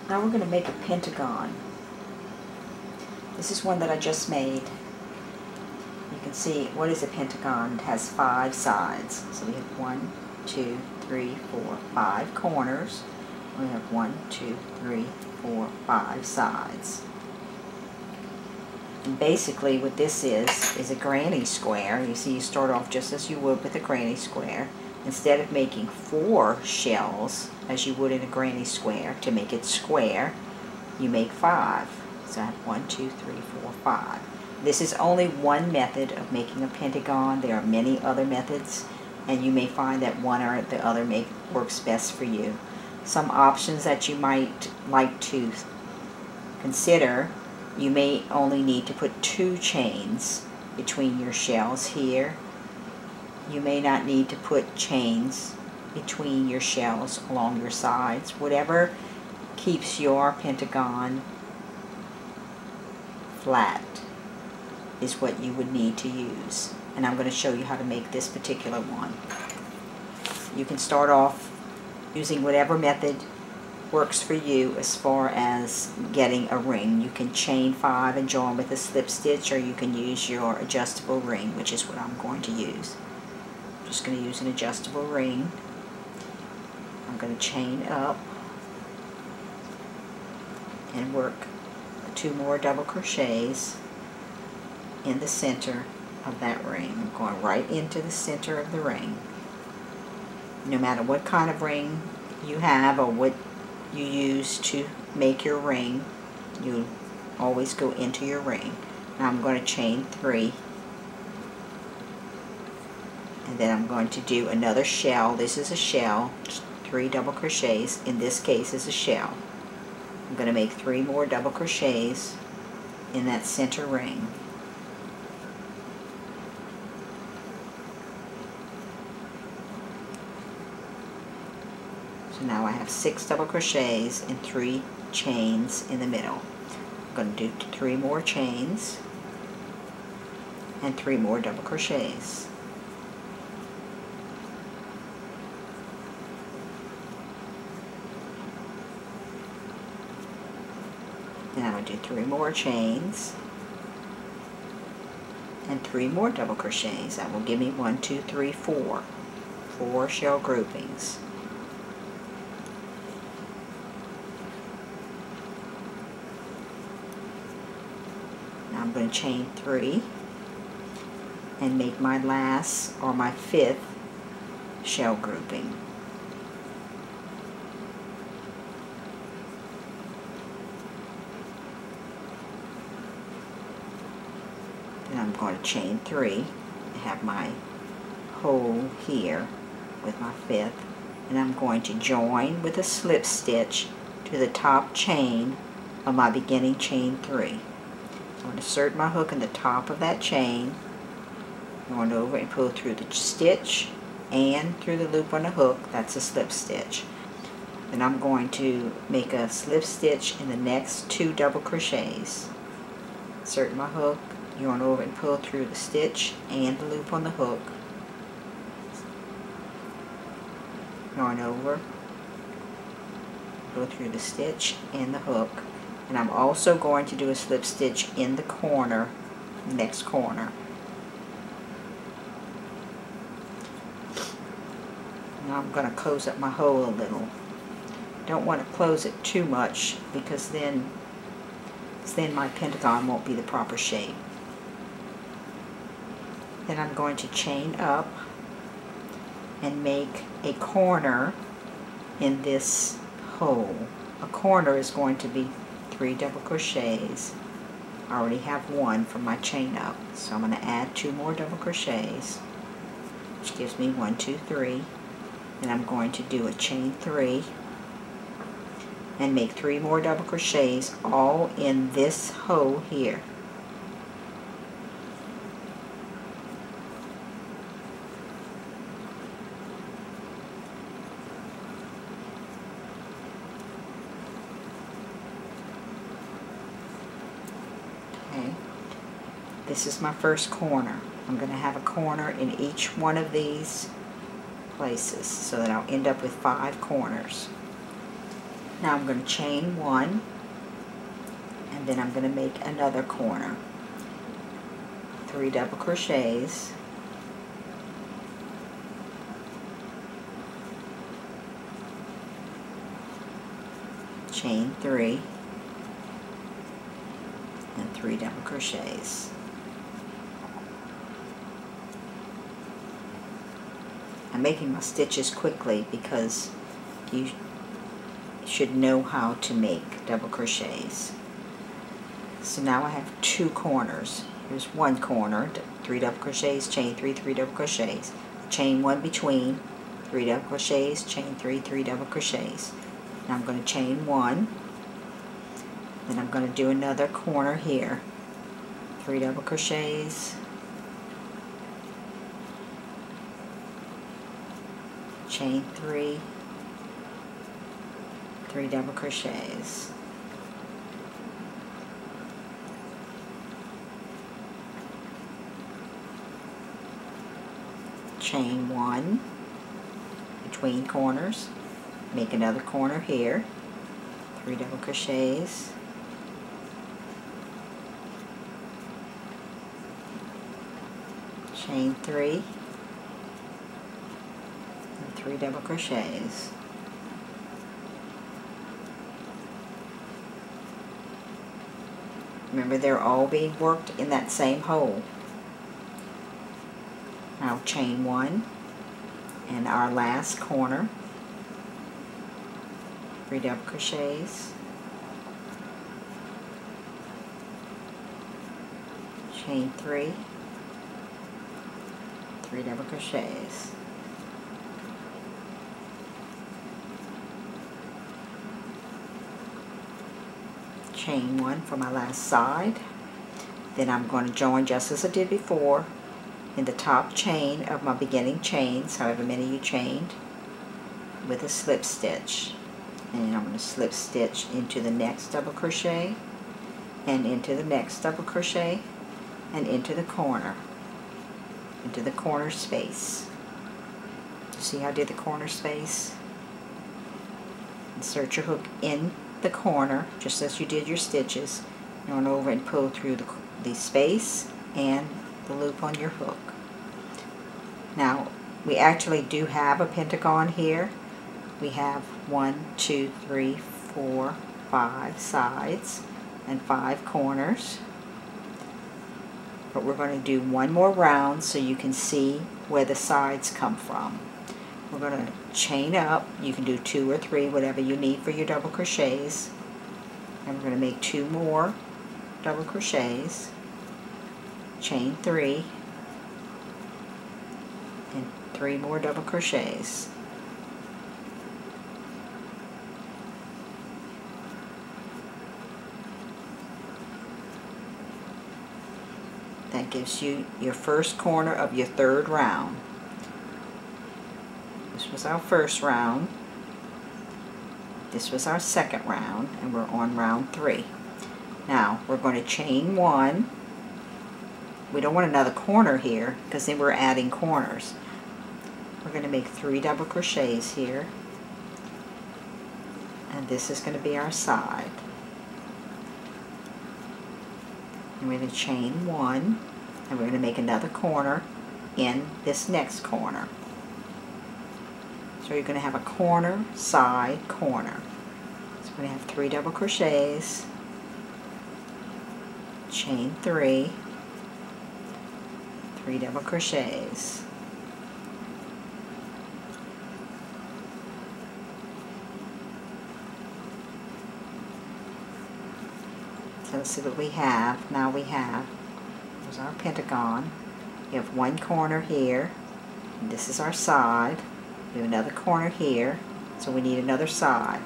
Now we're going to make a pentagon. This is one that I just made. You can see, what is a pentagon? It has 5 sides. So we have 1, 2, 3, 4, 5 corners. We have 1, 2, 3, 4, 5 sides. And basically what this is a granny square. You see, you start off just as you would with a granny square. Instead of making 4 shells, as you would in a granny square, to make it square, you make 5. So I have 1, 2, 3, 4, 5. This is only one method of making a pentagon. There are many other methods, and you may find that one or the other works best for you. Some options that you might like to consider: you may only need to put 2 chains between your shells here. You may not need to put chains between your shells along your sides. Whatever keeps your pentagon flat is what you would need to use. And I'm going to show you how to make this particular one. You can start off using whatever method works for you as far as getting a ring. You can chain 5 and join with a slip stitch, or you can use your adjustable ring, which is what I'm going to use. I'm just going to use an adjustable ring. I'm going to chain up and work 2 more double crochets in the center of that ring. I'm going right into the center of the ring. No matter what kind of ring you have or what you use to make your ring, you always go into your ring. Now I'm going to chain 3, and then I'm going to do another shell. This is a shell, 3 double crochets. In this case is a shell. I'm going to make 3 more double crochets in that center ring. So now I have 6 double crochets and 3 chains in the middle. I'm going to do 3 more chains and 3 more double crochets. Then I'm going to do 3 more chains and 3 more double crochets. That will give me 1, 2, 3, 4. 4 shell groupings. Now I'm going to chain 3 and make my last, or my 5th, shell grouping. Then I'm going to chain 3 and have my hole here with my 5th, and I'm going to join with a slip stitch to the top chain of my beginning chain 3. I'm going to insert my hook in the top of that chain, going over and pull through the stitch and through the loop on the hook. That's a slip stitch. Then I'm going to make a slip stitch in the next 2 double crochets. Insert my hook, yarn over and pull through the stitch and the loop on the hook. Yarn over, go through the stitch and the hook. And I'm also going to do a slip stitch in the corner, next corner. Now I'm going to close up my hole a little. Don't want to close it too much, because then my pentagon won't be the proper shape. Then I'm going to chain up and make a corner in this hole. A corner is going to be 3 double crochets. I already have 1 from my chain up, so I'm going to add 2 more double crochets, which gives me 1, 2, 3. Then I'm going to do a chain 3 and make 3 more double crochets all in this hole here. Okay. This is my first corner. I'm going to have a corner in each one of these places so that I'll end up with 5 corners. Now I'm going to chain 1, and then I'm going to make another corner. 3 double crochets, chain 3, and 3 double crochets. I'm making my stitches quickly because you should know how to make double crochets. So now I have 2 corners. Here's 1 corner, 3 double crochets, chain 3, 3 double crochets, chain 1 between, 3 double crochets, chain 3, 3 double crochets. Now I'm going to chain 1, then I'm going to do another corner here, 3 double crochets, chain 3, 3 double crochets, chain 1 between corners, make another corner here, 3 double crochets, chain 3, and 3 double crochets. Remember, they're all being worked in that same hole. Now chain 1 and our last corner, 3 double crochets, chain 3, 3 double crochets. Chain 1 for my last side. Then I'm going to join just as I did before in the top chain of my beginning chains, however many you chained, with a slip stitch. And I'm going to slip stitch into the next double crochet and into the next double crochet and into the corner space. You see how I did the corner space? Insert your hook in the corner just as you did your stitches, yarn over and pull through the space and the loop on your hook. Now we actually do have a pentagon here. We have 1, 2, 3, 4, 5 sides and 5 corners, but we're going to do one more round so you can see where the sides come from. We're going to chain up. You can do 2 or 3, whatever you need for your double crochets, and we're going to make 2 more double crochets, chain 3, and 3 more double crochets. That gives you your first corner of your third round. This was our first round. This was our second round, and we're on round 3. Now we're going to chain 1. We don't want another corner here because then we're adding corners. We're going to make 3 double crochets here, and this is going to be our side. And we're going to chain 1, and we're going to make another corner in this next corner. So you're going to have a corner, side, corner. So we're going to have 3 double crochets, chain 3, 3 double crochets. So let's see what we have. Now we have, here's our pentagon. We have 1 corner here, and this is our side. We have another corner here, so we need another side.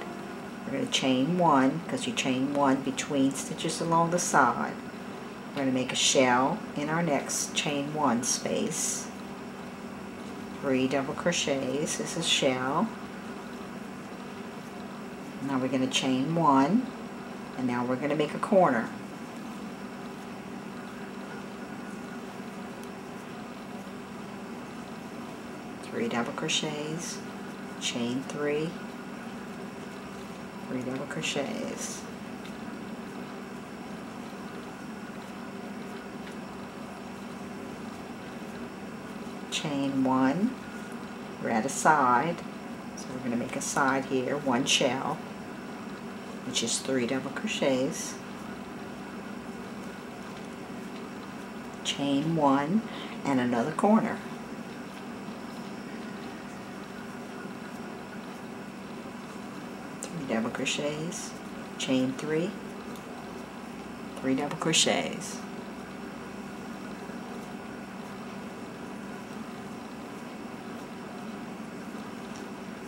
We're going to chain 1, because you chain 1 between stitches along the side. We're going to make a shell in our next chain 1 space. 3 double crochets, this is shell. Now we're going to chain 1, and now we're going to make a corner. Three double crochets, chain 3, 3 double crochets, chain 1, we're at a side, so we're going to make a side here, 1 shell, which is 3 double crochets, chain 1, and another corner. Double crochets, chain 3, 3 double crochets,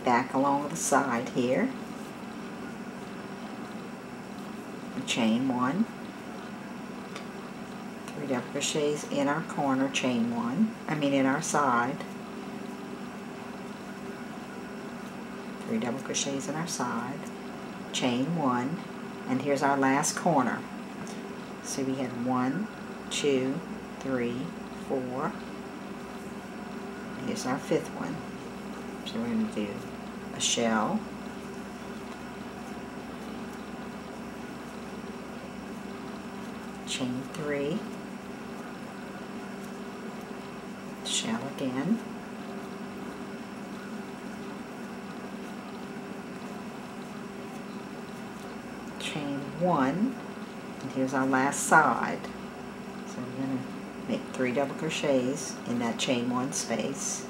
back along the side here, chain 1, 3 double crochets in our corner, chain 1, in our side, 3 double crochets in our side, chain 1, and here's our last corner. So we had 1, 2, 3, 4. Here's our 5th one. So we're going to do a shell, chain 3, shell again, chain 1, and here's our last side. So we're going to make 3 double crochets in that chain 1 space.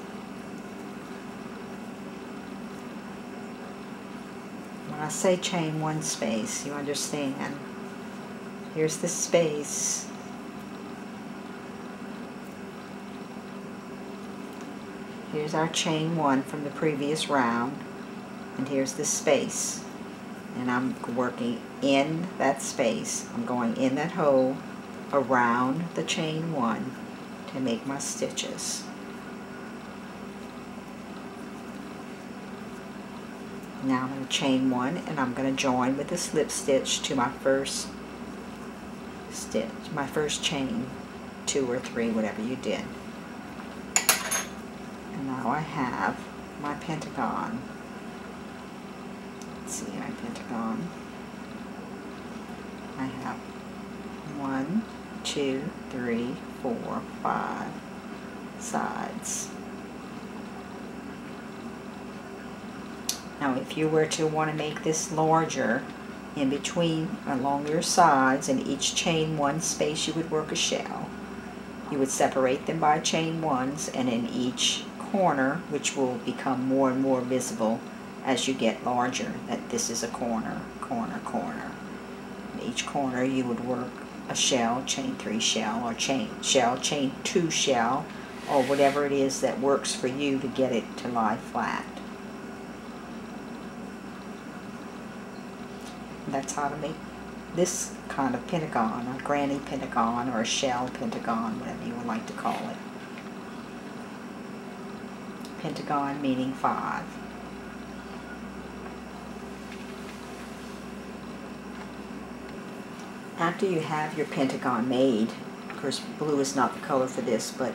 When I say chain 1 space, you understand. Here's the space. Here's our chain 1 from the previous round, and here's the space. And I'm working in that space. I'm going in that hole around the chain 1 to make my stitches. Now I'm going to chain 1, and I'm going to join with a slip stitch to my first stitch, my first chain, 2 or 3, whatever you did. And now I have my pentagon. Let's see, my pentagon. I have 1, 2, 3, 4, 5 sides. Now if you were to want to make this larger, in between along your sides, in each chain 1 space you would work a shell. You would separate them by chain 1s, and in each corner, which will become more and more visible as you get larger, that this is a corner, corner, corner. In each corner you would work a shell, chain 3 shell, or chain shell, chain 2 shell, or whatever it is that works for you to get it to lie flat. That's how to make this kind of pentagon, a granny pentagon or a shell pentagon, whatever you would like to call it. Pentagon meaning 5. After you have your pentagon made, of course blue is not the color for this, but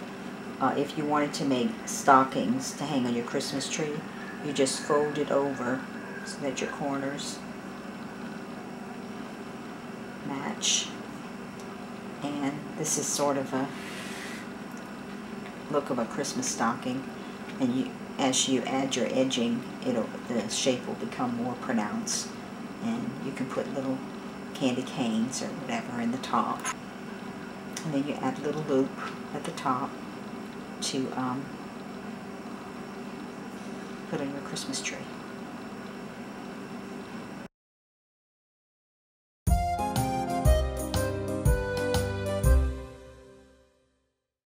if you wanted to make stockings to hang on your Christmas tree, you just fold it over so that your corners match. And this is sort of a look of a Christmas stocking, and as you add your edging, the shape will become more pronounced, and you can put little candy canes or whatever in the top, and then you add a little loop at the top to put on your Christmas tree.